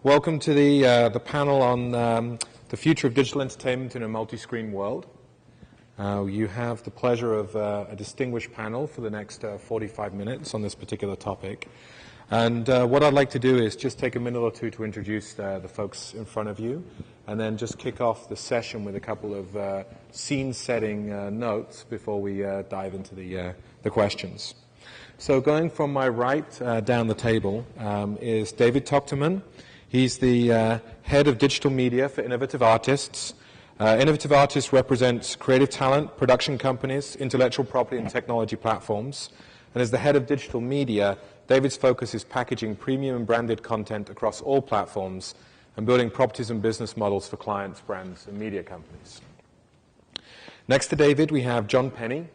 Welcome to the panel on the future of digital entertainment in a multi-screen world. You have the pleasure of a distinguished panel for the next 45 minutes on this particular topic. And what I'd like to do is just take a minute or two to introduce the folks in front of you, and then just kick off the session with a couple of scene-setting notes before we dive into the questions. So going from my right down the table is David Tochterman. He's the head of digital media for Innovative Artists. Innovative Artists represents creative talent, production companies, intellectual property, and technology platforms. And as the head of digital media, David's focus is packaging premium and branded content across all platforms and building properties and business models for clients, brands, and media companies. Next to David, we have John Penny.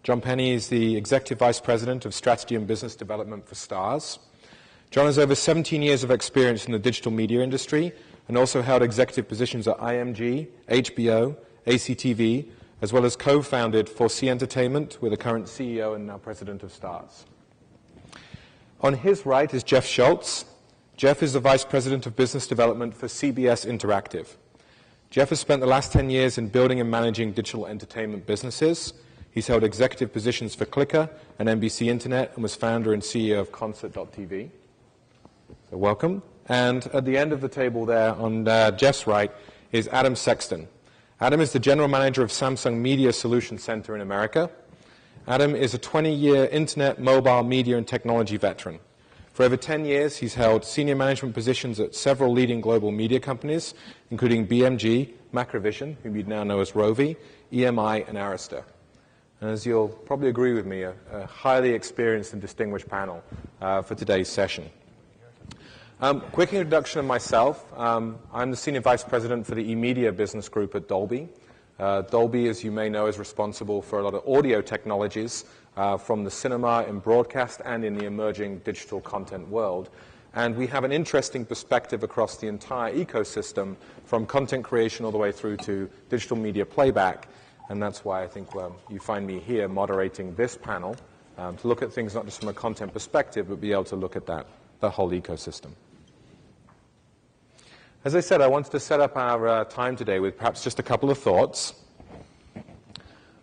John Penny is the Executive Vice President of Strategy and Business Development for Starz. John has over 17 years of experience in the digital media industry and also held executive positions at IMG, HBO, ACTV, as well as co-founded 4C Entertainment with the current CEO and now president of Starz. On his right is Jeff Schultz. Jeff is the Vice President of Business Development for CBS Interactive. Jeff has spent the last 10 years in building and managing digital entertainment businesses. He's held executive positions for Clicker and NBC Internet and was founder and CEO of Concert.tv. So welcome. And at the end of the table there on Jeff's right is Adam Sexton. Adam is the General Manager of Samsung Media Solutions Center in America. Adam is a 20-year internet, mobile, media, and technology veteran. For over 10 years, he's held senior management positions at several leading global media companies, including BMG, Macrovision, whom you'd now know as Rovi, EMI, and Arista. And as you'll probably agree with me, a highly experienced and distinguished panel for today's session. Quick introduction of myself. I'm the Senior Vice President for the eMedia Business Group at Dolby. Dolby, as you may know, is responsible for a lot of audio technologies from the cinema and broadcast and in the emerging digital content world. And we have an interesting perspective across the entire ecosystem from content creation all the way through to digital media playback. And that's why I think you find me here moderating this panel to look at things not just from a content perspective, but be able to look at the whole ecosystem. As I said, I wanted to set up our time today with perhaps just a couple of thoughts.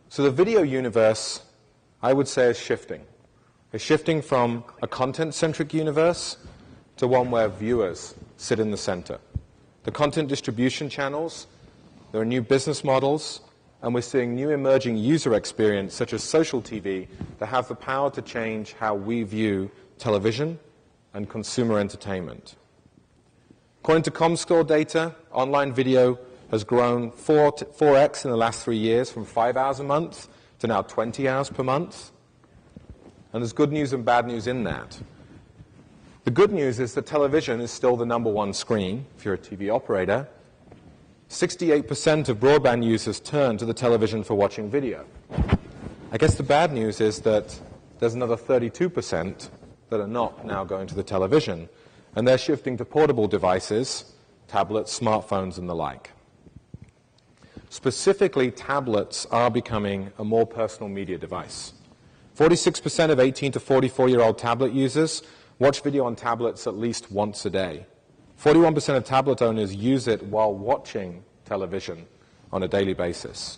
So the video universe, I would say, is shifting. It's shifting from a content-centric universe to one where viewers sit in the center. The content distribution channels, there are new business models, and we're seeing new emerging user experience, such as social TV, that have the power to change how we view television and consumer entertainment. According to Comscore data, online video has grown 4x in the last 3 years, from 5 hours a month to now 20 hours per month. And there's good news and bad news in that. The good news is that television is still the #1 screen, if you're a TV operator. 68% of broadband users turn to the television for watching video. I guess the bad news is that there's another 32% that are not now going to the television, and they're shifting to portable devices, tablets, smartphones, and the like. Specifically, tablets are becoming a more personal media device. 46% of 18 to 44-year-old tablet users watch video on tablets at least once a day. 41% of tablet owners use it while watching television on a daily basis.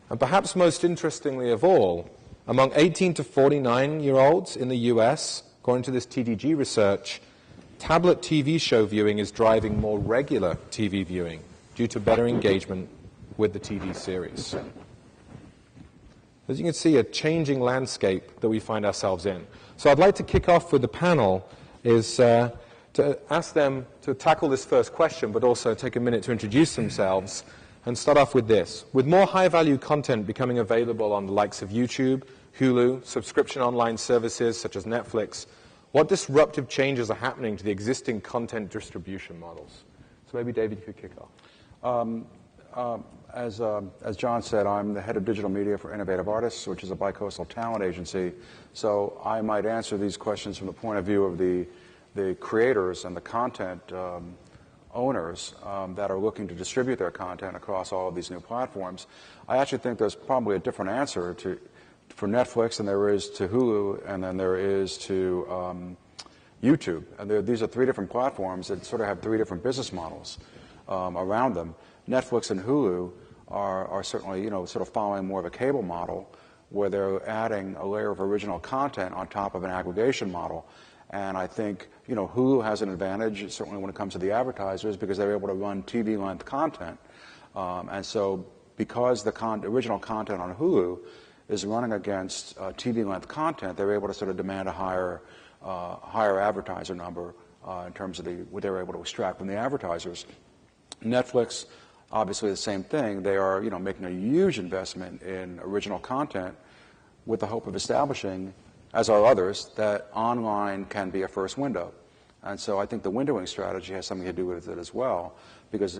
And perhaps most interestingly of all, among 18 to 49-year-olds in the US, according to this TDG research, tablet TV show viewing is driving more regular TV viewing due to better engagement with the TV series. As you can see, a changing landscape that we find ourselves in. So I'd like to kick off with the panel is to ask them to tackle this first question, but also take a minute to introduce themselves and start off with this. With more high-value content becoming available on the likes of YouTube, Hulu, subscription online services such as Netflix, what disruptive changes are happening to the existing content distribution models? So maybe, David, you could kick off. As John said, I'm the head of digital media for Innovative Artists, which is a bicoastal talent agency. So I might answer these questions from the point of view of the creators and the content owners that are looking to distribute their content across all of these new platforms. I actually think there's probably a different answer for Netflix than there is to Hulu, and then there is to YouTube. And these are 3 different platforms that sort of have 3 different business models around them. Netflix and Hulu are certainly, sort of following more of a cable model where they're adding a layer of original content on top of an aggregation model. And I think, Hulu has an advantage, certainly when it comes to the advertisers, because they're able to run TV-length content. And so because the original content on Hulu is running against TV-length content, they're able to sort of demand a higher advertiser number in terms of what they're able to extract from the advertisers. Netflix, obviously the same thing. They are, making a huge investment in original content with the hope of establishing, as are others, that online can be a first window. And so I think the windowing strategy has something to do with it as well, because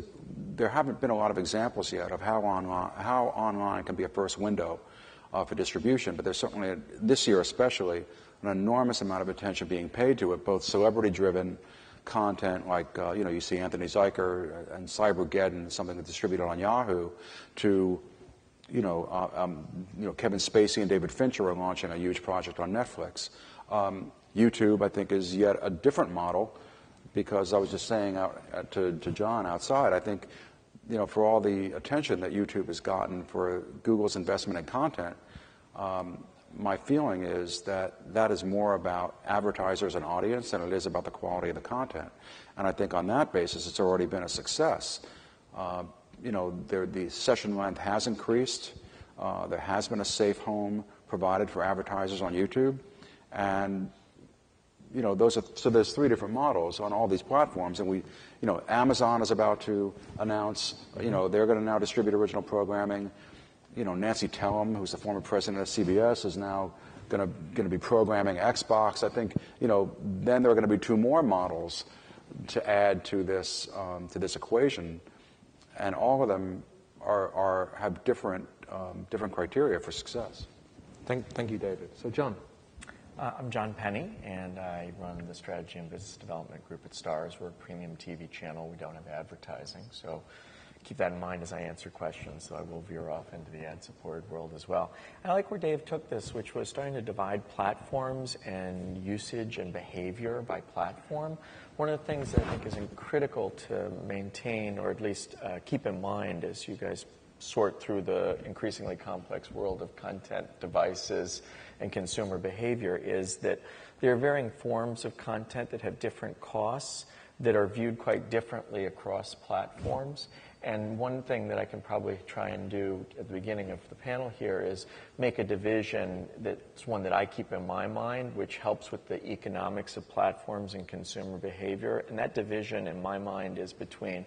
there haven't been a lot of examples yet of how online can be a first window for distribution. But there's certainly, this year especially, an enormous amount of attention being paid to it, both celebrity-driven content like, you see Anthony Zeiker and Cybergeddon, something that's distributed on Yahoo, to, Kevin Spacey and David Fincher are launching a huge project on Netflix. YouTube, I think, is yet a different model, because I was just saying to John outside, I think, for all the attention that YouTube has gotten for Google's investment in content, my feeling is that that is more about advertisers and audience than it is about the quality of the content. And I think on that basis, it's already been a success. The session length has increased. There has been a safe home provided for advertisers on YouTube. And, so there's 3 different models on all these platforms. And Amazon is about to announce, they're going to now distribute original programming. Nancy Tellem, who's the former president of CBS, is now going to be programming Xbox. I think, then there are going to be 2 more models to add to this equation, and all of them have different criteria for success. Thank you, David. So, John. I'm John Penny, and I run the strategy and business development group at Starz. We're a premium TV channel. We don't have advertising, so keep that in mind as I answer questions, so I will veer off into the ad-supported world as well. I like where Dave took this, which was starting to divide platforms and usage and behavior by platform. One of the things that I think is critical to maintain, or at least keep in mind as you guys sort through the increasingly complex world of content, devices, and consumer behavior, is that there are varying forms of content that have different costs that are viewed quite differently across platforms. And one thing that I can probably try and do at the beginning of the panel here is make a division that's one that I keep in my mind, which helps with the economics of platforms and consumer behavior. And that division in my mind is between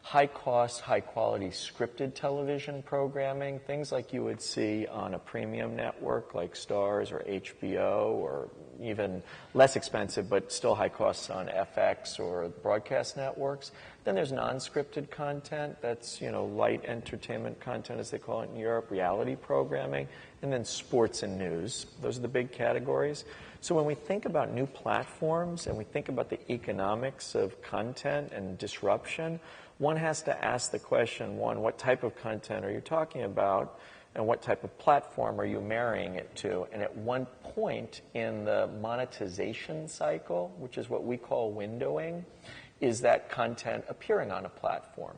high-cost, high-quality scripted television programming, things like you would see on a premium network like Starz or HBO, or even less expensive but still high costs on FX or broadcast networks. Then there's non-scripted content, that's light entertainment content as they call it in Europe, reality programming, and then sports and news. Those are the big categories. So when we think about new platforms and we think about the economics of content and disruption, one has to ask the question, what type of content are you talking about, and what type of platform are you marrying it to? And at one point in the monetization cycle, which is what we call windowing, is that content appearing on a platform.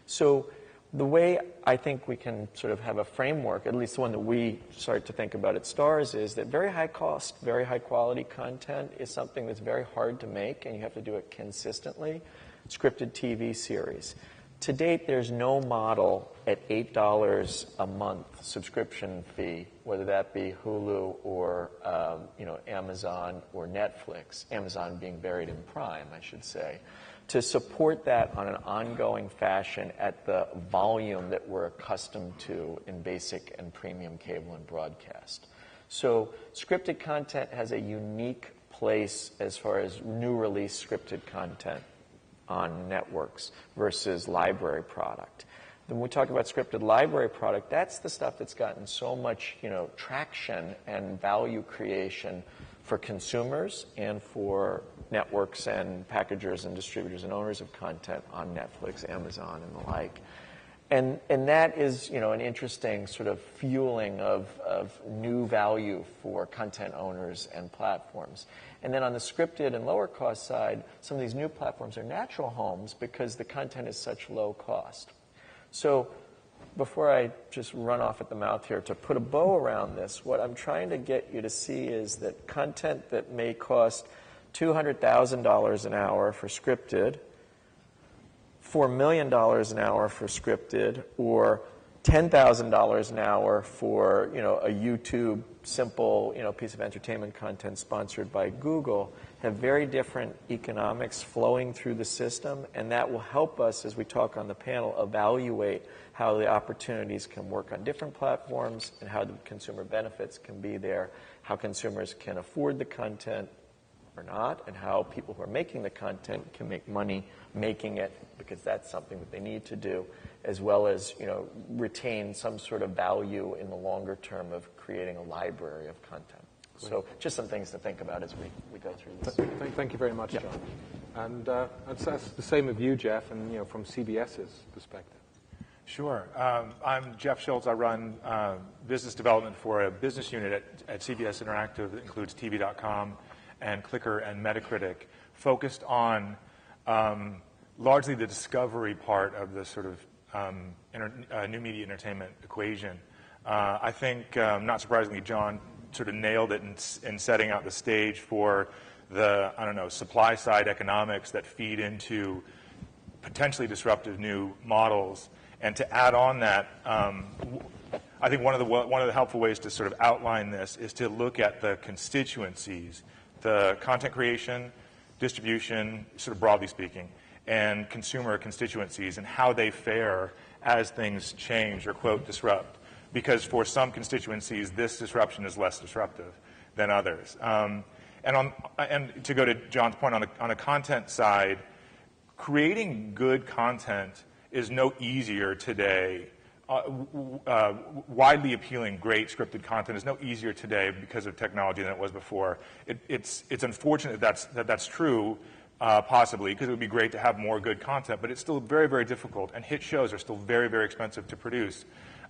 So the way I think we can sort of have a framework, at least the one that we start to think about at Starz, is that very high cost, very high quality content is something that's very hard to make, and you have to do it consistently. Scripted TV series. To date, there's no model at $8 a month subscription fee, whether that be Hulu or Amazon or Netflix, Amazon being buried in Prime, I should say, to support that on an ongoing fashion at the volume that we're accustomed to in basic and premium cable and broadcast. So scripted content has a unique place as far as new release scripted content on networks versus library product. When we talk about scripted library product, that's the stuff that's gotten so much traction and value creation for consumers and for networks and packagers and distributors and owners of content on Netflix, Amazon, and the like. And that is, an interesting sort of fueling of new value for content owners and platforms. And then on the scripted and lower cost side, some of these new platforms are natural homes because the content is such low cost. So before I just run off at the mouth here, to put a bow around this, what I'm trying to get you to see is that content that may cost $200,000 an hour for scripted, $4 million an hour for scripted, or $10,000 an hour for a YouTube simple piece of entertainment content sponsored by Google, have very different economics flowing through the system, and that will help us, as we talk on the panel, evaluate how the opportunities can work on different platforms and how the consumer benefits can be there, how consumers can afford the content or not, and how people who are making the content can make money making it, because that's something that they need to do, as well as retain some sort of value in the longer term of creating a library of content. So just some things to think about as we go through this. Thank you very much, John. And that's the same of you, Jeff, and from CBS's perspective. Sure. I'm Jeff Schultz. I run business development for a business unit at CBS Interactive that includes TV.com and Clicker and Metacritic, focused on largely the discovery part of the sort of new media entertainment equation. I think, not surprisingly, John sort of nailed it in setting out the stage for the, supply side economics that feed into potentially disruptive new models. And to add on that, I think one of the helpful ways to sort of outline this is to look at the constituencies, the content creation, distribution, sort of broadly speaking, and consumer constituencies and how they fare as things change or, quote, disrupt. Because for some constituencies, this disruption is less disruptive than others. And to go to John's point, on a content side, creating good content is no easier today. Widely appealing, great scripted content is no easier today because of technology than it was before. It's unfortunate that's true, possibly, because it would be great to have more good content, but it's still very, very difficult, and hit shows are still very, very expensive to produce.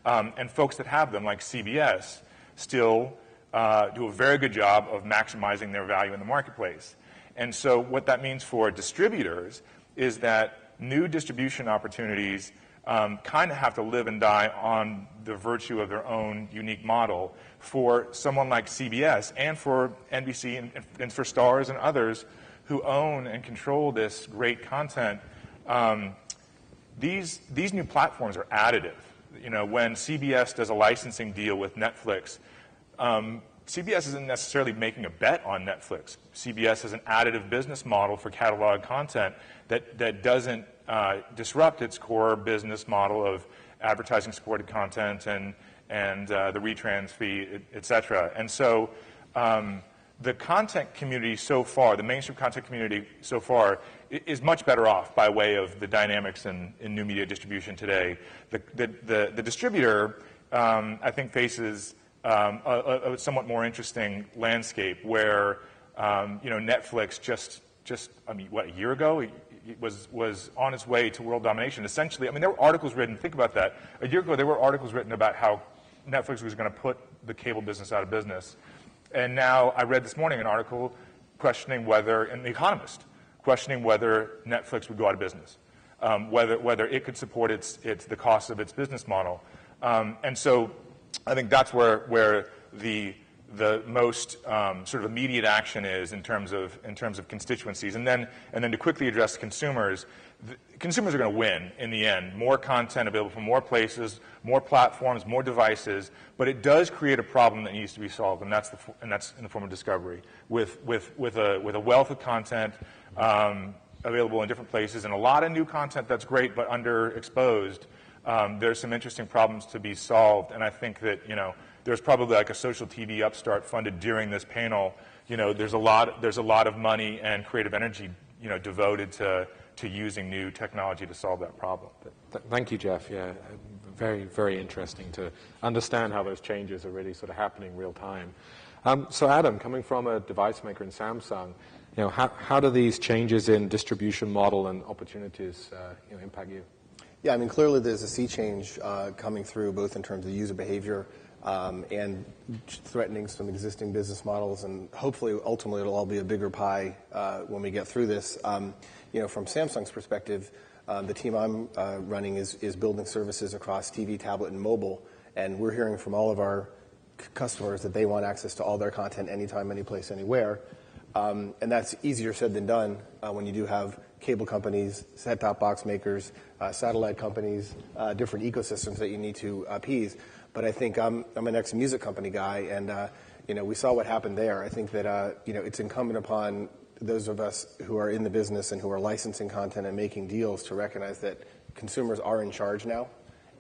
And folks that have them, like CBS, still do a very good job of maximizing their value in the marketplace. And so what that means for distributors is that new distribution opportunities kind of have to live and die on the virtue of their own unique model. For someone like CBS and for NBC and for Starz and others who own and control this great content, these new platforms are additive. When CBS does a licensing deal with Netflix, CBS isn't necessarily making a bet on Netflix. CBS has an additive business model for catalog content that doesn't disrupt its core business model of advertising-supported content and the retrans fee, et cetera. And so the content community so far, the mainstream content community so far, is much better off by way of the dynamics in new media distribution today. The distributor, I think, faces a somewhat more interesting landscape where, Netflix just a year ago, it was on its way to world domination. Essentially, there were articles written, think about that. A year ago, there were articles written about how Netflix was going to put the cable business out of business. And now I read this morning an article questioning whether, in The Economist, questioning whether Netflix would go out of business, whether it could support the cost of its business model. And so I think that's where the most sort of immediate action is in terms of constituencies. And then to quickly address consumers, consumers are going to win in the end. More content available from more places, more platforms, more devices, but it does create a problem that needs to be solved, and that's in the form of discovery. With a wealth of content available in different places and a lot of new content that's great but underexposed, there's some interesting problems to be solved, and I think that there's probably like a social TV upstart funded during this panel. There's a lot of money and creative energy devoted to using new technology to solve that problem. Thank you, Jeff. Yeah, very, very interesting to understand how those changes are really sort of happening real time. So Adam, coming from a device maker in Samsung, how do these changes in distribution model and opportunities impact you? Yeah, I mean, clearly there's a sea change coming through, both in terms of user behavior and threatening some existing business models, and hopefully, ultimately, it'll all be a bigger pie when we get through this. From Samsung's perspective, the team I'm running is building services across TV, tablet, and mobile, and we're hearing from all of our customers that they want access to all their content anytime, anyplace, anywhere. And that's easier said than done when you do have cable companies, set-top box makers, satellite companies, different ecosystems that you need to appease. But I think I'm an ex-music company guy, and we saw what happened there. I think that it's incumbent upon those of us who are in the business and who are licensing content and making deals to recognize that consumers are in charge now,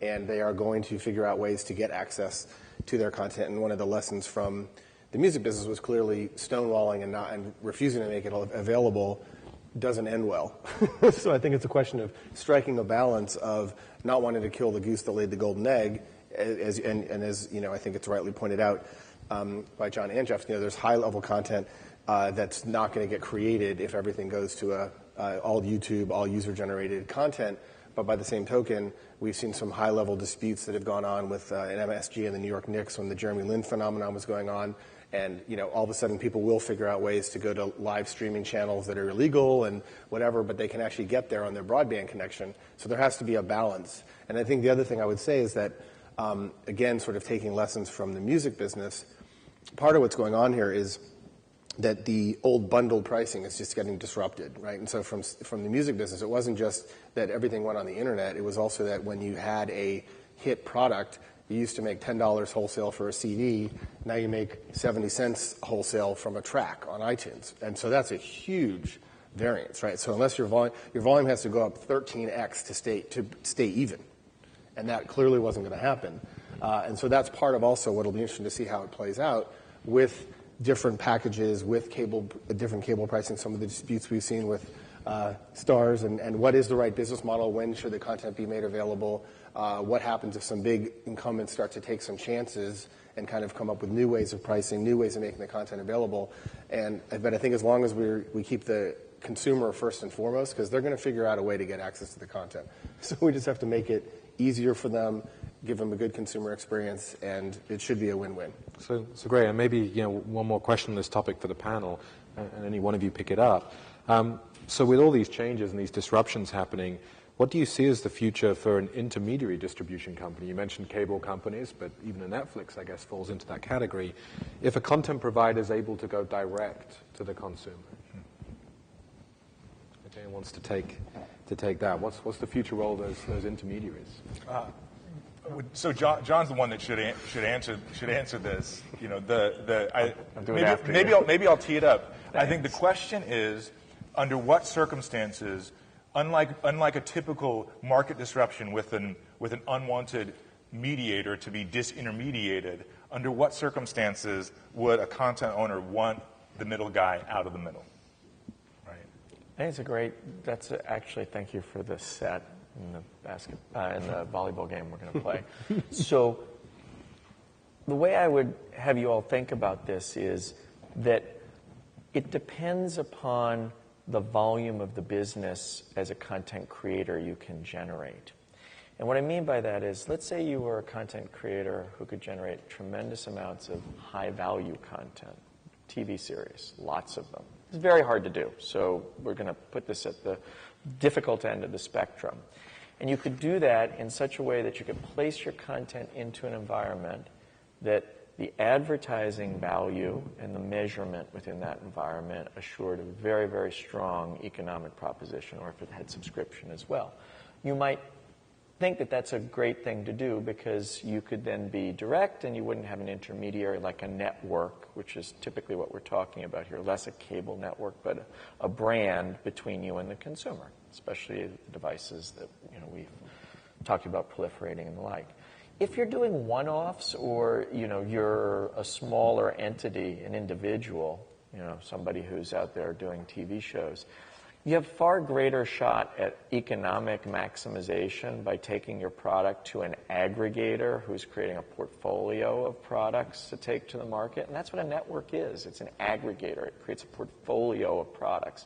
and they are going to figure out ways to get access to their content. And one of the lessons from the music business was clearly stonewalling and refusing to make it available doesn't end well. So I think it's a question of striking a balance of not wanting to kill the goose that laid the golden egg, as I think it's rightly pointed out by John and Jeff. There's high-level content that's not going to get created if everything goes to all YouTube, all user-generated content. But by the same token, we've seen some high-level disputes that have gone on with an MSG and the New York Knicks when the Jeremy Lin phenomenon was going on. And, all of a sudden people will figure out ways to go to live streaming channels that are illegal and whatever, but they can actually get there on their broadband connection. So there has to be a balance. And I think the other thing I would say is that, again, sort of taking lessons from the music business, part of what's going on here is that the old bundled pricing is just getting disrupted, right? And so from the music business, it wasn't just that everything went on the internet. It was also that when you had a hit product, you used to make $10 wholesale for a CD. Now you make 70 cents wholesale from a track on iTunes. And so that's a huge variance, right? So unless your volume has to go up 13x to stay even. And that clearly wasn't going to happen. And so that's part of also what will be interesting to see how it plays out with different packages, with different cable pricing, some of the disputes we've seen with stars, and what is the right business model, when should the content be made available, what happens if some big incumbents start to take some chances and kind of come up with new ways of pricing, new ways of making the content available. But I think as long as we keep the consumer first and foremost, because they're going to figure out a way to get access to the content. So we just have to make it easier for them, give them a good consumer experience, and it should be a win-win. So great. And maybe one more question on this topic for the panel, and any one of you pick it up. So with all these changes and these disruptions happening, what do you see as the future for an intermediary distribution company? You mentioned cable companies, but even a Netflix, I guess, falls into that category. If a content provider is able to go direct to the consumer, if anyone wants to take that, what's the future role of those intermediaries? So John's the one that should answer this. Maybe I'll tee it up. Thanks. I think the question is, under what circumstances, unlike a typical market disruption with an unwanted mediator to be disintermediated, under what circumstances would a content owner want the middle guy out of the middle? Right. I think actually, thank you for the set in the volleyball game we're going to play. So the way I would have you all think about this is that it depends upon the volume of the business as a content creator you can generate. And what I mean by that is, let's say you were a content creator who could generate tremendous amounts of high-value content, TV series, lots of them. It's very hard to do, so we're going to put this at the difficult end of the spectrum. And you could do that in such a way that you could place your content into an environment that the advertising value and the measurement within that environment assured a very, very strong economic proposition, or if it had subscription as well. You might think that that's a great thing to do because you could then be direct and you wouldn't have an intermediary like a network, which is typically what we're talking about here, less a cable network, but a brand between you and the consumer, especially the devices that we've talked about proliferating and the like. If you're doing one-offs, or you're a smaller entity, an individual, somebody who's out there doing TV shows, you have far greater shot at economic maximization by taking your product to an aggregator who's creating a portfolio of products to take to the market. And that's what a network is. It's an aggregator. It creates a portfolio of products.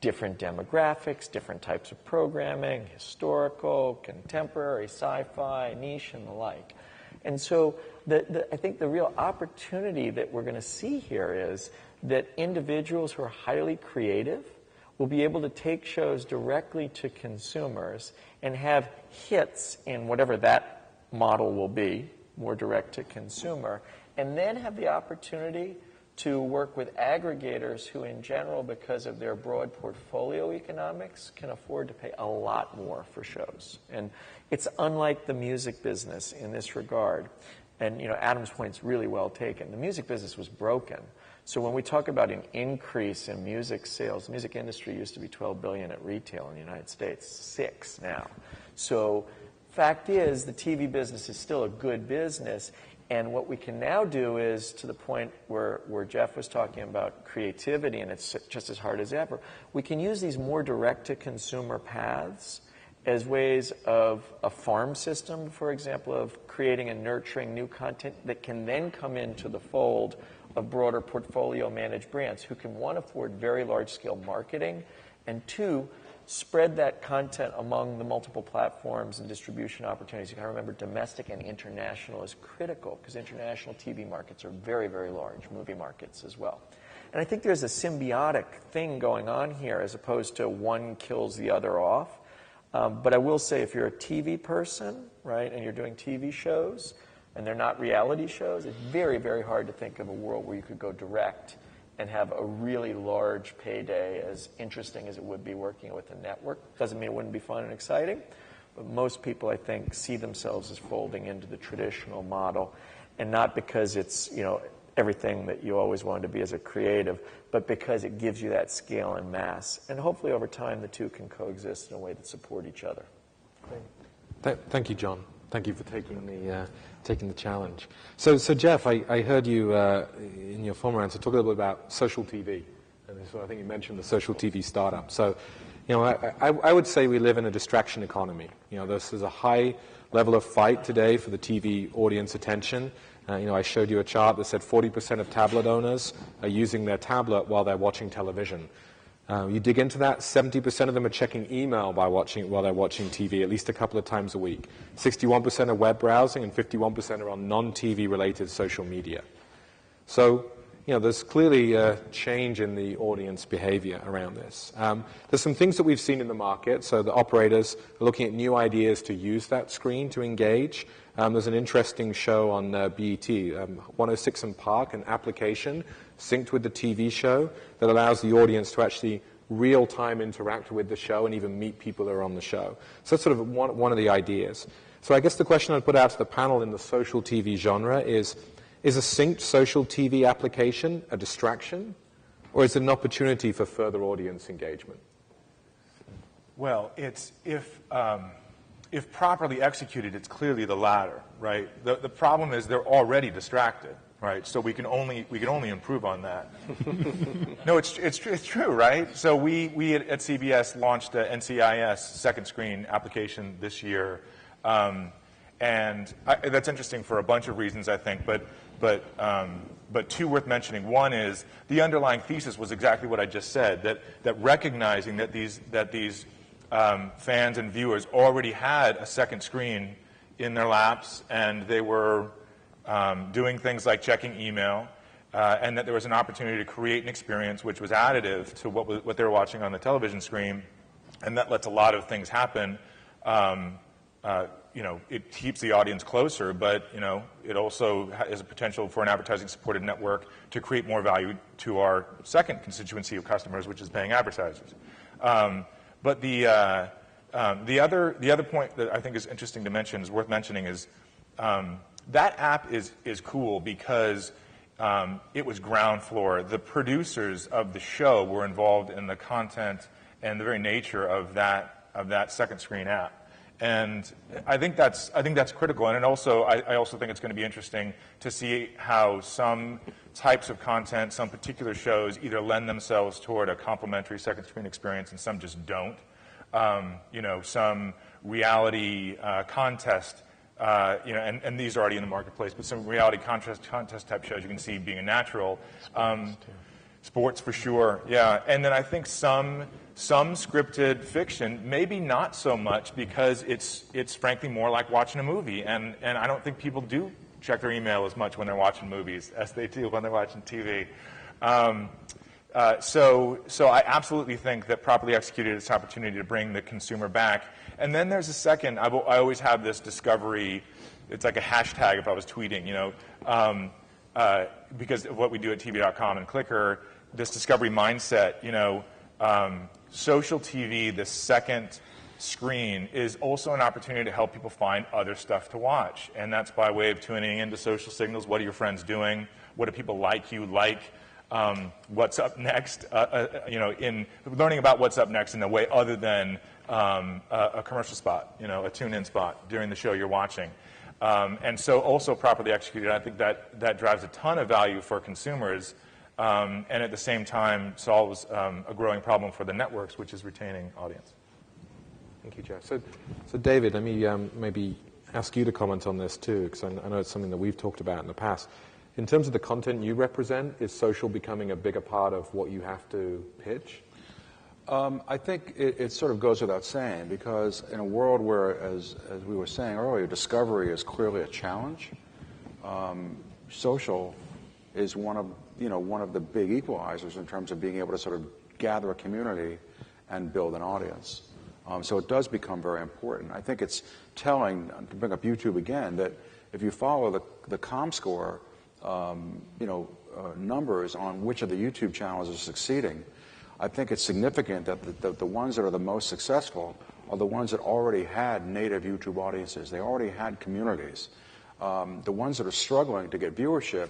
different demographics, different types of programming, historical, contemporary, sci-fi, niche, and the like. And so I think the real opportunity that we're going to see here is that individuals who are highly creative will be able to take shows directly to consumers and have hits in whatever that model will be, more direct to consumer, and then have the opportunity to work with aggregators who, in general, because of their broad portfolio economics, can afford to pay a lot more for shows. And it's unlike the music business in this regard. And Adam's point's really well taken. The music business was broken. So when we talk about an increase in music sales, the music industry used to be $12 billion at retail in the United States, $6 now. So fact is, the TV business is still a good business. And what we can now do is, to the point where Jeff was talking about creativity, and it's just as hard as ever, we can use these more direct-to-consumer paths as ways of a farm system, for example, of creating and nurturing new content that can then come into the fold of broader portfolio managed brands who can, one, afford very large-scale marketing, and two, spread that content among the multiple platforms and distribution opportunities. You got to remember, domestic and international is critical because international TV markets are very, very large, movie markets as well. And I think there's a symbiotic thing going on here as opposed to one kills the other off. But I will say, if you're a TV person, right, and you're doing TV shows, and they're not reality shows, it's very, very hard to think of a world where you could go direct and have a really large payday, as interesting as it would be working with a network. Doesn't mean it wouldn't be fun and exciting, but most people, I think, see themselves as folding into the traditional model, and not because it's, everything that you always wanted to be as a creative, but because it gives you that scale and mass. And hopefully over time, the two can coexist in a way that support each other. Thank you, John. Thank you for taking the challenge. So Jeff, I heard you in your former answer talk a little bit about social TV, and this, I think you mentioned the social TV startup. So, I would say we live in a distraction economy. This is a high level of fight today for the TV audience attention. I showed you a chart that said 40% of tablet owners are using their tablet while they're watching television. You dig into that, 70% of them are checking email while they're watching TV at least a couple of times a week. 61% are web browsing, and 51% are on non-TV related social media. So, there's clearly a change in the audience behavior around this. There's some things that we've seen in the market. So the operators are looking at new ideas to use that screen to engage. There's an interesting show on BET, 106 and Park, an application synced with the TV show that allows the audience to actually real-time interact with the show and even meet people that are on the show. So that's sort of one of the ideas. So I guess the question I'd put out to the panel in the social TV genre is a synced social TV application a distraction, or is it an opportunity for further audience engagement? Well, if properly executed, it's clearly the latter, right? The problem is they're already distracted, right? So we can only improve on that. No, it's true, right? So we at CBS launched the NCIS second screen application this year, and that's interesting for a bunch of reasons, I think. But two worth mentioning. One is the underlying thesis was exactly what I just said, that recognizing that these fans and viewers already had a second screen in their laps, and they were doing things like checking email, and that there was an opportunity to create an experience which was additive to what they were watching on the television screen, and that lets a lot of things happen. It keeps the audience closer, but it also is a potential for an advertising-supported network to create more value to our second constituency of customers, which is paying advertisers. But the other point that I think is interesting to mention, is worth mentioning, is that app is cool because it was ground floor. The producers of the show were involved in the content and the very nature of that second screen app. And I think that's critical. And I also think it's going to be interesting to see how some types of content, some particular shows, either lend themselves toward a complementary second screen experience, and some just don't. Some reality contest, and these are already in the marketplace, but some reality contest type shows you can see being a natural. Sports for sure, yeah. And then I think some Some scripted fiction, maybe not so much, because it's frankly more like watching a movie. And I don't think people do check their email as much when they're watching movies as they do when they're watching TV. So I absolutely think that properly executed is an opportunity to bring the consumer back. And then there's a second. I always have this discovery. It's like a hashtag if I was tweeting, because of what we do at TV.com and Clicker, this discovery mindset, social TV, the second screen, is also an opportunity to help people find other stuff to watch. And that's by way of tuning into social signals. What are your friends doing? What do people like you like? What's up next? In learning about what's up next in a way other than a commercial spot, a tune-in spot during the show you're watching. And so also properly executed, I think that drives a ton of value for consumers, and at the same time solves a growing problem for the networks, which is retaining audience. Thank you, Jeff. So David, let me maybe ask you to comment on this too, because I know it's something that we've talked about in the past. In terms of the content you represent, is social becoming a bigger part of what you have to pitch? I think it sort of goes without saying, because in a world where, as we were saying earlier, discovery is clearly a challenge, social is one of the big equalizers in terms of being able to sort of gather a community and build an audience. So it does become very important. I think it's telling, to bring up YouTube again, that if you follow the ComScore numbers on which of the YouTube channels are succeeding, I think it's significant that the ones that are the most successful are the ones that already had native YouTube audiences. They already had communities. The ones that are struggling to get viewership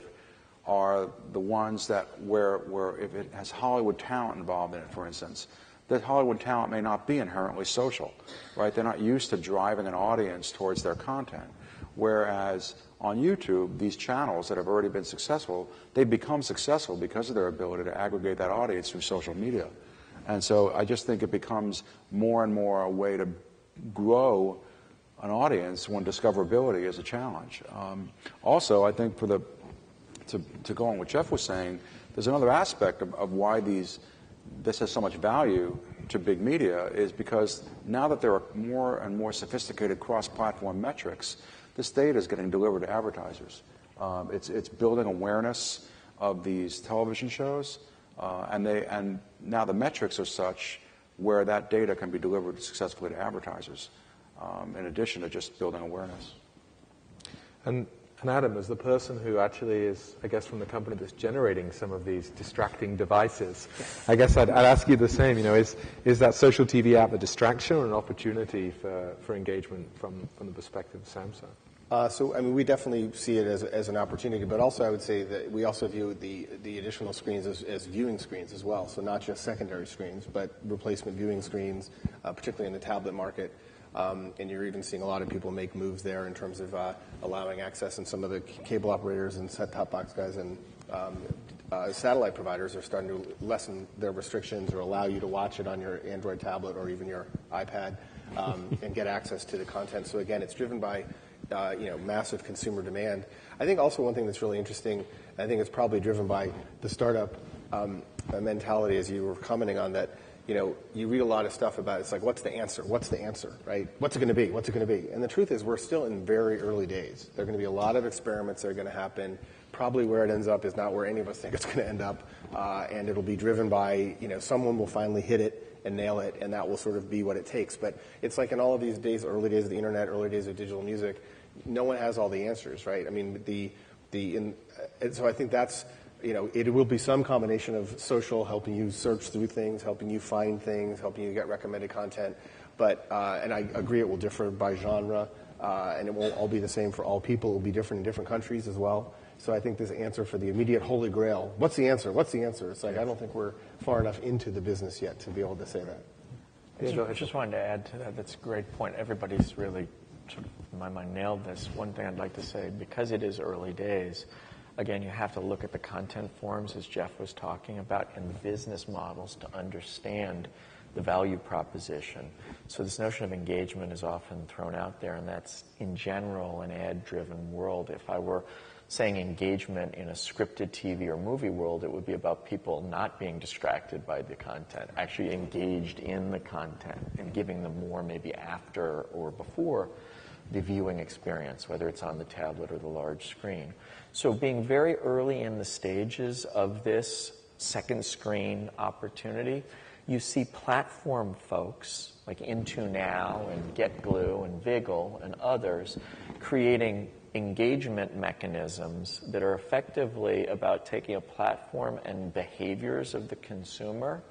are the ones where if it has Hollywood talent involved in it, for instance, that Hollywood talent may not be inherently social, right? They're not used to driving an audience towards their content. Whereas on YouTube, these channels that have already been successful, they become successful because of their ability to aggregate that audience through social media. And so I just think it becomes more and more a way to grow an audience when discoverability is a challenge. Also, I think to go on what Jeff was saying, there's another aspect of why this has so much value to big media, is because now that there are more and more sophisticated cross-platform metrics, this data is getting delivered to advertisers. It's building awareness of these television shows, and now the metrics are such where that data can be delivered successfully to advertisers, in addition to just building awareness. And Adam, as the person who actually is, I guess, from the company that's generating some of these distracting devices, I guess I'd ask you the same. Is that social TV app a distraction or an opportunity for engagement from the perspective of Samsung? We definitely see it as an opportunity, but also I would say that we also view the additional screens as viewing screens as well. So not just secondary screens, but replacement viewing screens, particularly in the tablet market. And you're even seeing a lot of people make moves there in terms of allowing access, and some of the cable operators and set-top box guys and satellite providers are starting to lessen their restrictions or allow you to watch it on your Android tablet or even your iPad and get access to the content. So again, it's driven by massive consumer demand. I think also one thing that's really interesting, I think it's probably driven by the startup mentality, as you were commenting on that. You read a lot of stuff about it. It's like, what's the answer? What's the answer, right? What's it going to be? What's it going to be? And the truth is, we're still in very early days. There are going to be a lot of experiments that are going to happen. Probably where it ends up is not where any of us think it's going to end up. And it'll be driven by, someone will finally hit it and nail it, and that will sort of be what it takes. But it's like in all of these days, early days of the internet, early days of digital music, no one has all the answers, right? I mean, so I think that's, it will be some combination of social, helping you search through things, helping you find things, helping you get recommended content. But, and I agree it will differ by genre, and it won't all be the same for all people. It will be different in different countries as well. So I think this answer for the immediate holy grail, what's the answer? What's the answer? It's like, I don't think we're far enough into the business yet to be able to say that. I just wanted to add to that. That's a great point. Everybody's really, sort of, in my mind, nailed this. One thing I'd like to say, because it is early days, again, you have to look at the content forms, as Jeff was talking about, and the business models to understand the value proposition. So this notion of engagement is often thrown out there, and that's, in general, an ad-driven world. If I were saying engagement in a scripted TV or movie world, it would be about people not being distracted by the content, actually engaged in the content and giving them more maybe after or before the viewing experience, whether it's on the tablet or the large screen. So being very early in the stages of this second screen opportunity, you see platform folks like Into Now and GetGlue and Viggle and others creating engagement mechanisms that are effectively about taking a platform and behaviors of the consumer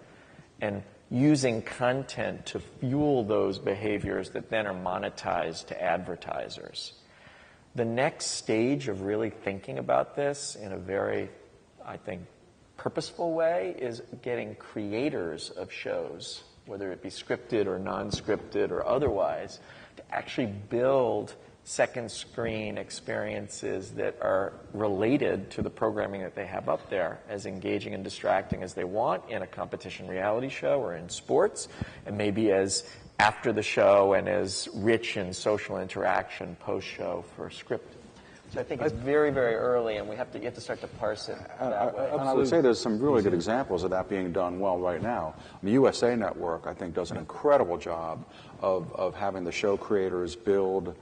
and using content to fuel those behaviors that then are monetized to advertisers. The next stage of really thinking about this in a very, I think, purposeful way is getting creators of shows, whether it be scripted or non-scripted or otherwise, to actually build second screen experiences that are related to the programming that they have up there, as engaging and distracting as they want in a competition reality show or in sports, and maybe as after the show and as rich in social interaction post-show for scripted. So I think it's very, very early, and you have to start to parse it that way. And I would say there's some really good examples of that being done well right now. The USA Network, I think, does an incredible job of having the show creators build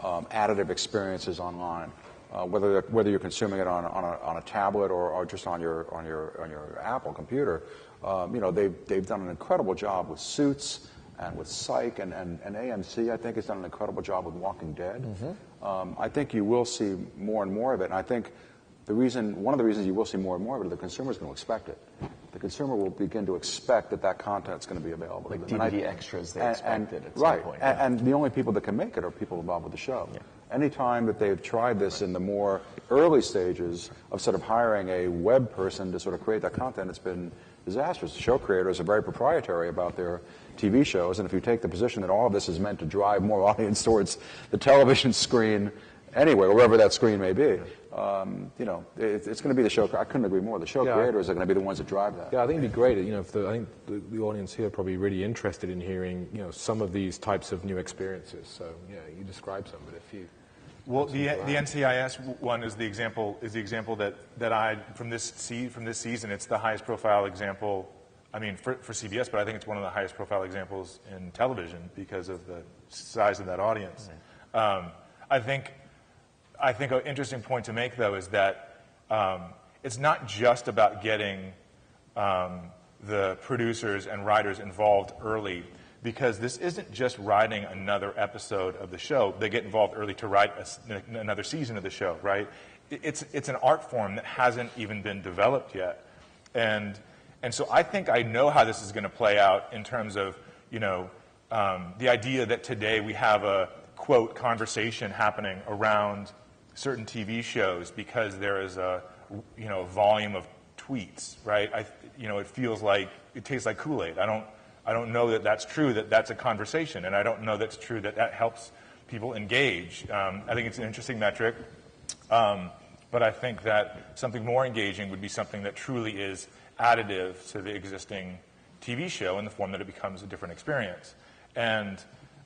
additive experiences online. Whether you're consuming it on a tablet or just on your Apple computer, they've done an incredible job with Suits and with Psych, and AMC, I think, has done an incredible job with Walking Dead. I think you will see more and more of it, and I think one of the reasons you will see more and more of it is the consumer is going to expect it. The consumer will begin to expect that content is going to be available. Like DVD extras they expected at some point. Right, and the only people that can make it are people involved with the show. Yeah. Any time that they've tried this in the more early stages of sort of hiring a web person to sort of create that content, it's been disastrous. The show creators are very proprietary about their TV shows, and if you take the position that all of this is meant to drive more audience towards the television screen anyway, wherever that screen may be, it's going to be the show. I couldn't agree more. The show creators are going to be the ones that drive that. Yeah, I think it'd be great. I think the audience here are probably really interested in hearing, some of these types of new experiences. So, you describe some, but if you. Well, the NCIS one is the example that I from this season. It's the highest profile example. I mean, for CBS, but I think it's one of the highest profile examples in television because of the size of that audience. I think an interesting point to make, though, is that it's not just about getting the producers and writers involved early, because this isn't just writing another episode of the show. They get involved early to write another season of the show, right? It's an art form that hasn't even been developed yet. And so I think I know how this is going to play out in terms of, the idea that today we have a, quote, conversation happening around certain TV shows because there is a volume of tweets, right? It feels like, it tastes like Kool-Aid. I don't know that that's true, that that's a conversation, and I don't know that's true that helps people engage. I think it's an interesting metric, but I think that something more engaging would be something that truly is additive to the existing TV show in the form that it becomes a different experience. And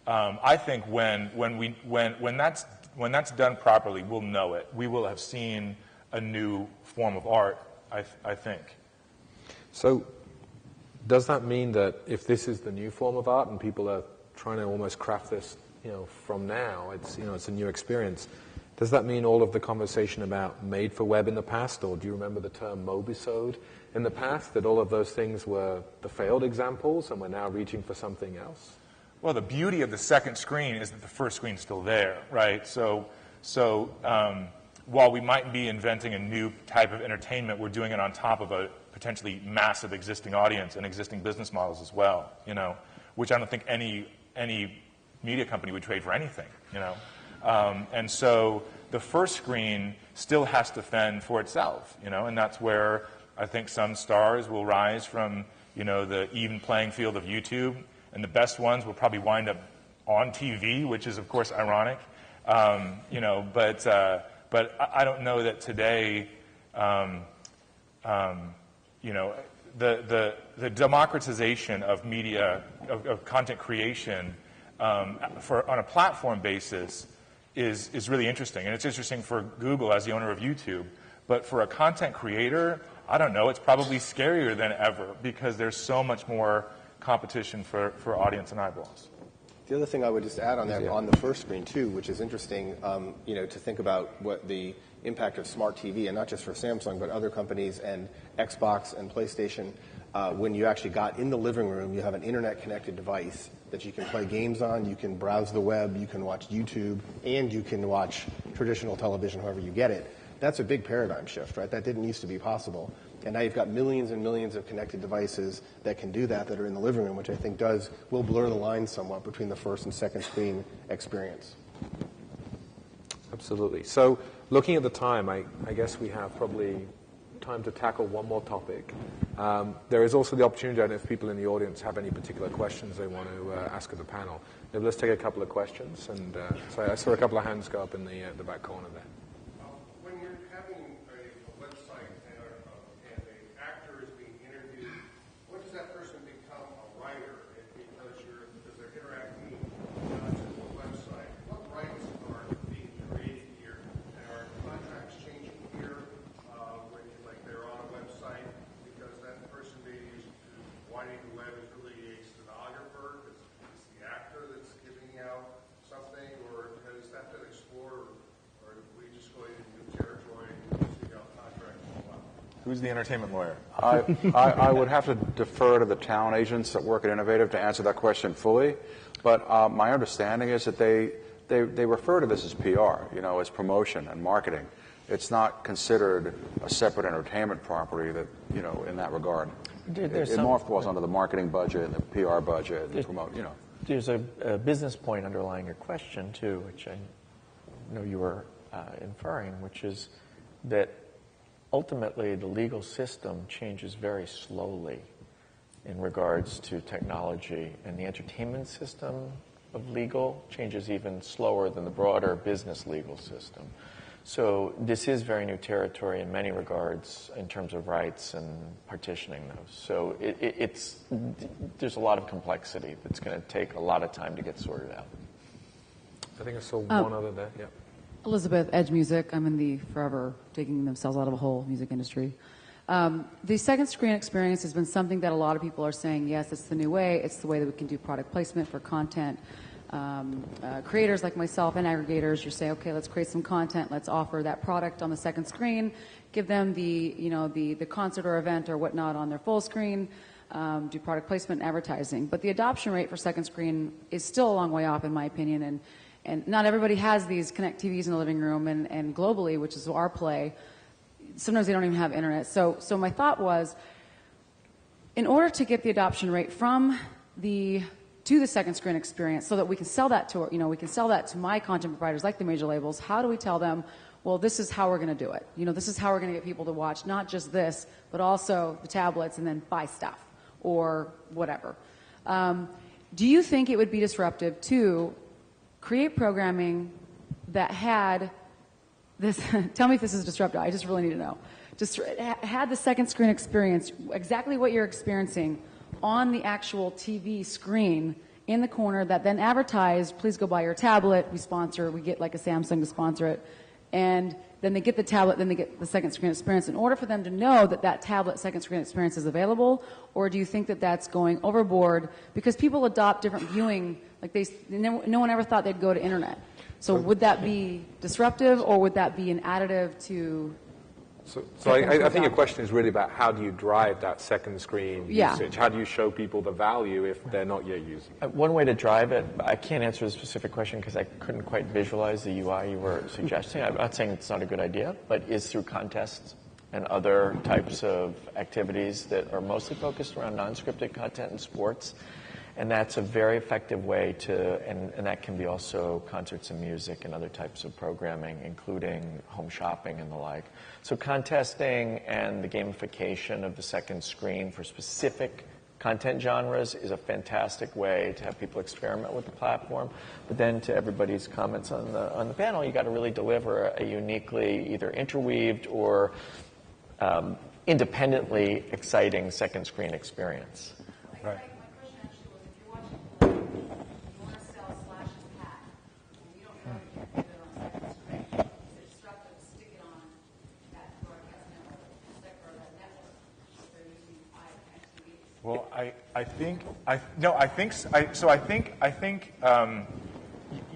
I think when that's done properly, we'll know it. We will have seen a new form of art, I think. So, does that mean that if this is the new form of art and people are trying to almost craft this, from now, it's a new experience, does that mean all of the conversation about made for web in the past, or do you remember the term mobisode in the past, that all of those things were the failed examples and we're now reaching for something else? Well, the beauty of the second screen is that the first screen's still there, right? So while we might be inventing a new type of entertainment, we're doing it on top of a potentially massive existing audience and existing business models as well, which I don't think any media company would trade for anything, and so the first screen still has to fend for itself, and that's where I think some stars will rise from, the even playing field of YouTube, and the best ones will probably wind up on TV, which is of course ironic, but I don't know that today. The democratization of media, of content creation on a platform basis is really interesting. And it's interesting for Google as the owner of YouTube. But for a content creator, I don't know, it's probably scarier than ever because there's so much more competition for audience and eyeballs. The other thing I would just add on that, on the first screen too, which is interesting, to think about what the impact of smart TV, and not just for Samsung, but other companies and Xbox and PlayStation, when you actually got in the living room, you have an internet-connected device that you can play games on, you can browse the web, you can watch YouTube, and you can watch traditional television however you get it. That's a big paradigm shift, right? That didn't used to be possible. And now you've got millions and millions of connected devices that can do that are in the living room, which I think will blur the line somewhat between the first and second screen experience. Absolutely. So looking at the time, I guess we have probably time to tackle one more topic. There is also the opportunity, I don't know if people in the audience have any particular questions they want to ask of the panel. Maybe let's take a couple of questions. And so I saw a couple of hands go up in the back corner there. When you're having a website and an actor is being interviewed, when does that person become a writer? Because they're interacting not just the website. What rights are being created here? And are contracts changing here when they're on a website? Because that person being used to winding the web is really a stenographer. It's the actor that's giving out something, or has that been explored? Or are we just going into new territory and see how contracts go out? Who's the entertainment lawyer? I would have to defer to the talent agents that work at Innovative to answer that question fully. But my understanding is that they refer to this as PR, as promotion and marketing. It's not considered a separate entertainment property that, in that regard. It more falls under the marketing budget and the PR budget and promote, There's a business point underlying your question, too, which I know you were inferring, which is that ultimately the legal system changes very slowly in regards to technology, and the entertainment system of legal changes even slower than the broader business legal system. So this is very new territory in many regards in terms of rights and partitioning those. So there's a lot of complexity that's going to take a lot of time to get sorted out. I think I saw one other there. Yeah. Elizabeth, Edge Music. I'm in the forever digging themselves out of a hole music industry. The second screen experience has been something that a lot of people are saying, yes, it's the new way. It's the way that we can do product placement for content. Creators like myself and aggregators, you say, okay, let's create some content. Let's offer that product on the second screen. Give them the concert or event or whatnot on their full screen. Do product placement and advertising. But the adoption rate for second screen is still a long way off, in my opinion. And not everybody has these Connect TVs in the living room, and globally, which is our play, sometimes they don't even have internet. So my thought was, in order to get the adoption rate from to the second screen experience, so that we can sell that to my content providers like the major labels, how do we tell them, well, this is how we're going to do it. This is how we're going to get people to watch not just this, but also the tablets and then buy stuff or whatever. Do you think it would be disruptive to create programming that had this, tell me if this is disruptive, I just really need to know, just had the second screen experience, exactly what you're experiencing on the actual TV screen in the corner that then advertised, please go buy your tablet, we get like a Samsung to sponsor it, and then they get the tablet, then they get the second screen experience in order for them to know that tablet second screen experience is available? Or do you think that that's going overboard because people adopt different viewing, like no one ever thought they'd go to internet. So would that be disruptive, or would that be an additive to? So I think your question is really about how do you drive that second screen usage? How do you show people the value if they're not yet using it? One way to drive it, I can't answer the specific question because I couldn't quite visualize the UI you were suggesting. I'm not saying it's not a good idea, but is through contests and other types of activities that are mostly focused around non-scripted content and sports. And that's a very effective way and that can be also concerts and music and other types of programming, including home shopping and the like. So contesting and the gamification of the second screen for specific content genres is a fantastic way to have people experiment with the platform. But then to everybody's comments on the panel, you got to really deliver a uniquely either interweaved or independently exciting second screen experience. Right. I think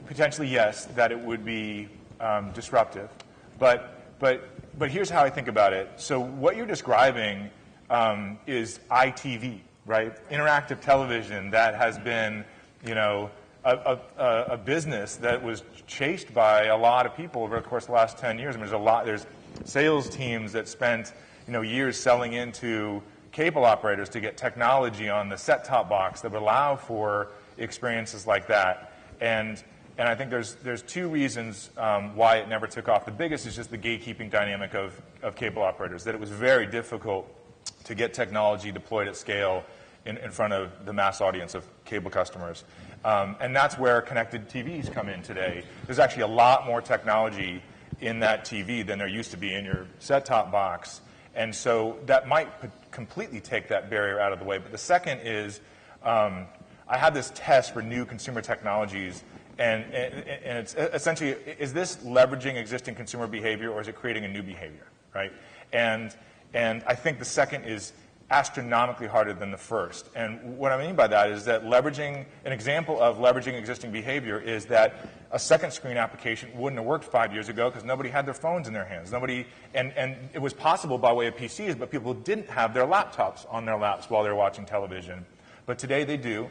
potentially yes, that it would be disruptive, but here's how I think about it. So what you're describing is ITV, right? Interactive television that has been, a business that was chased by a lot of people over the course of the last 10 years. I mean, there's sales teams that spent, years selling into cable operators to get technology on the set-top box that would allow for experiences like that. And I think there's two reasons why it never took off. The biggest is just the gatekeeping dynamic of cable operators, that it was very difficult to get technology deployed at scale in front of the mass audience of cable customers. And that's where connected TVs come in today. There's actually a lot more technology in that TV than there used to be in your set-top box. And so that might completely take that barrier out of the way. But the second is, I had this test for new consumer technologies, and it's essentially, is this leveraging existing consumer behavior, or is it creating a new behavior, right? And I think the second is astronomically harder than the first. And what I mean by that is that an example of leveraging existing behavior is that a second screen application wouldn't have worked 5 years ago because nobody had their phones in their hands. And it was possible by way of PCs, but people didn't have their laptops on their laps while they were watching television. But today they do.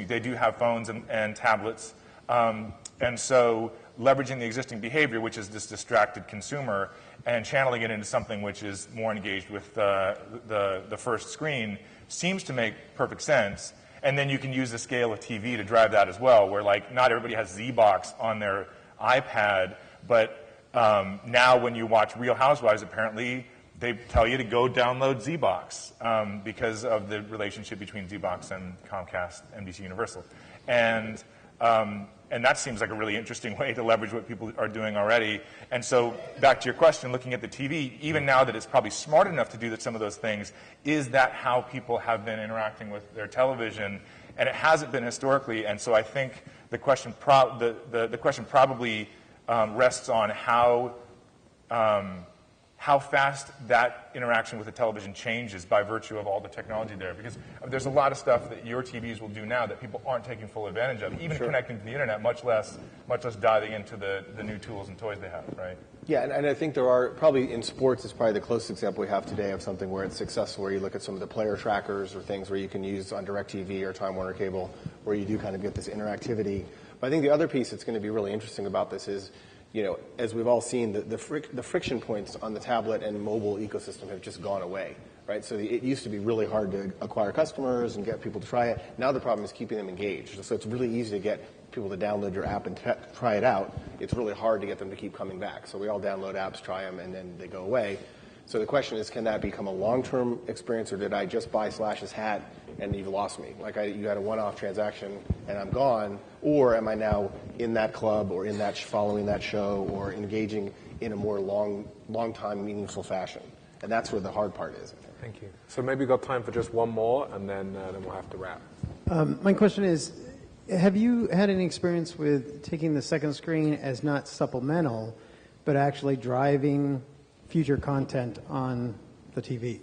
They do have phones and tablets. And so leveraging the existing behavior, which is this distracted consumer, and channeling it into something which is more engaged with the first screen seems to make perfect sense. And then you can use the scale of TV to drive that as well, where not everybody has Z-Box on their iPad, but now when you watch Real Housewives, apparently they tell you to go download Z-Box because of the relationship between Z-Box and Comcast, NBC Universal. And that seems like a really interesting way to leverage what people are doing already. And so back to your question, looking at the TV, even now that it's probably smart enough to do some of those things, is that how people have been interacting with their television? And it hasn't been historically. And so I think the question probably rests on how fast that interaction with the television changes by virtue of all the technology there. Because there's a lot of stuff that your TVs will do now that people aren't taking full advantage of, even connecting to the internet, much less diving into the new tools and toys they have, right? Yeah, and I think there are, probably in sports, it's probably the closest example we have today of something where it's successful, where you look at some of the player trackers or things where you can use on DirecTV or Time Warner Cable, where you do kind of get this interactivity. But I think the other piece that's going to be really interesting about this is, as we've all seen, the friction points on the tablet and mobile ecosystem have just gone away, right? So it used to be really hard to acquire customers and get people to try it. Now the problem is keeping them engaged. So it's really easy to get people to download your app and try it out. It's really hard to get them to keep coming back. So we all download apps, try them, and then they go away. So the question is, can that become a long-term experience, or did I just buy Slash's hat and you've lost me? You had a one-off transaction and I'm gone, or am I now in that club or in that following that show or engaging in a more long-time meaningful fashion? And that's where the hard part is, I think. Thank you. So maybe we've got time for just one more, and then we'll have to wrap. My question is, have you had any experience with taking the second screen as not supplemental, but actually driving future content on the TV,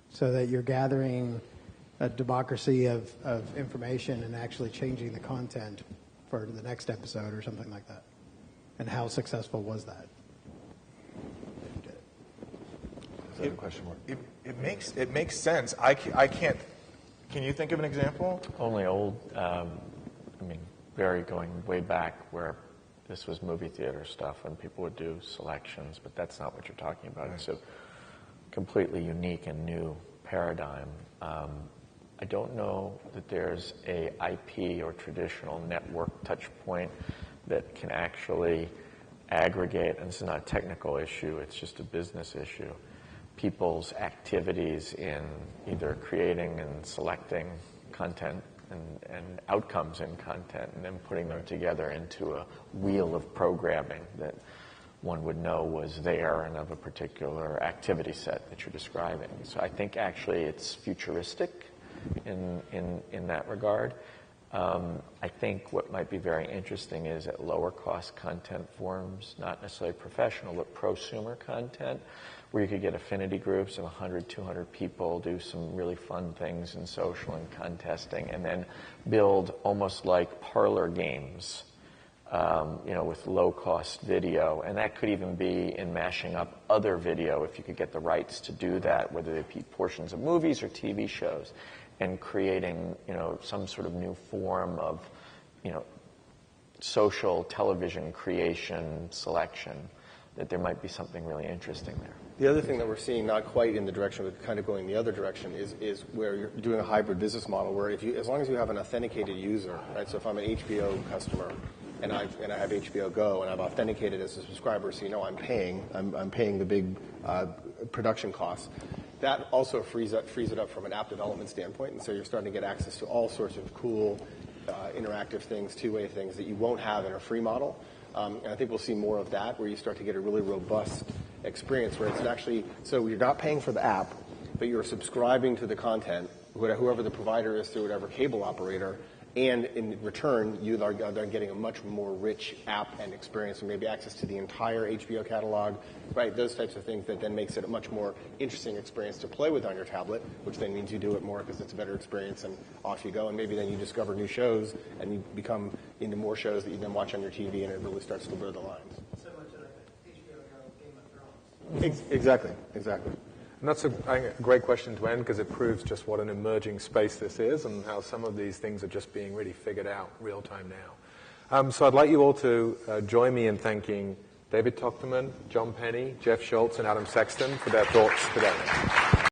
so that you're gathering a democracy of information and actually changing the content for the next episode or something like that? And how successful was that? It makes sense. I can't. Can you think of an example? Only old. Very going way back where this was movie theater stuff when people would do selections, but that's not what you're talking about. Right. It's a completely unique and new paradigm. I don't know that there's a IP or traditional network touch point that can actually aggregate, and this is not a technical issue, it's just a business issue, people's activities in either creating and selecting content and outcomes in content, and then putting them together into a wheel of programming that one would know was there and of a particular activity set that you're describing. So I think actually it's futuristic in that regard. I think what might be very interesting is at lower cost content forms, not necessarily professional, but prosumer content, where you could get affinity groups of 100, 200 people, do some really fun things in social and contesting, and then build almost like parlor games, with low-cost video. And that could even be in mashing up other video if you could get the rights to do that, whether they be portions of movies or TV shows, and creating, some sort of new form of, social television creation selection, that there might be something really interesting there. The other thing that we're seeing, not quite in the direction, but kind of going the other direction, is where you're doing a hybrid business model where as long as you have an authenticated user, right? So if I'm an HBO customer and I have HBO Go and I'm authenticated as a subscriber, so I'm paying the big production costs. That also frees it up from an app development standpoint, and so you're starting to get access to all sorts of cool interactive things, two-way things that you won't have in a free model. And I think we'll see more of that, where you start to get a really robust experience where it's actually, so you're not paying for the app, but you're subscribing to the content, whoever the provider is through whatever cable operator, and in return, you are getting a much more rich app and experience, and maybe access to the entire HBO catalog, right? Those types of things that then makes it a much more interesting experience to play with on your tablet, which then means you do it more because it's a better experience, and off you go. And maybe then you discover new shows, and you become into more shows that you then watch on your TV, and it really starts to blur the lines. Similar to like HBO Go, Game of Thrones. Exactly. And that's I think, a great question to end, because it proves just what an emerging space this is and how some of these things are just being really figured out real time now. So I'd like you all to join me in thanking David Tochterman, John Penny, Jeff Schultz, and Adam Sexton for their thoughts today.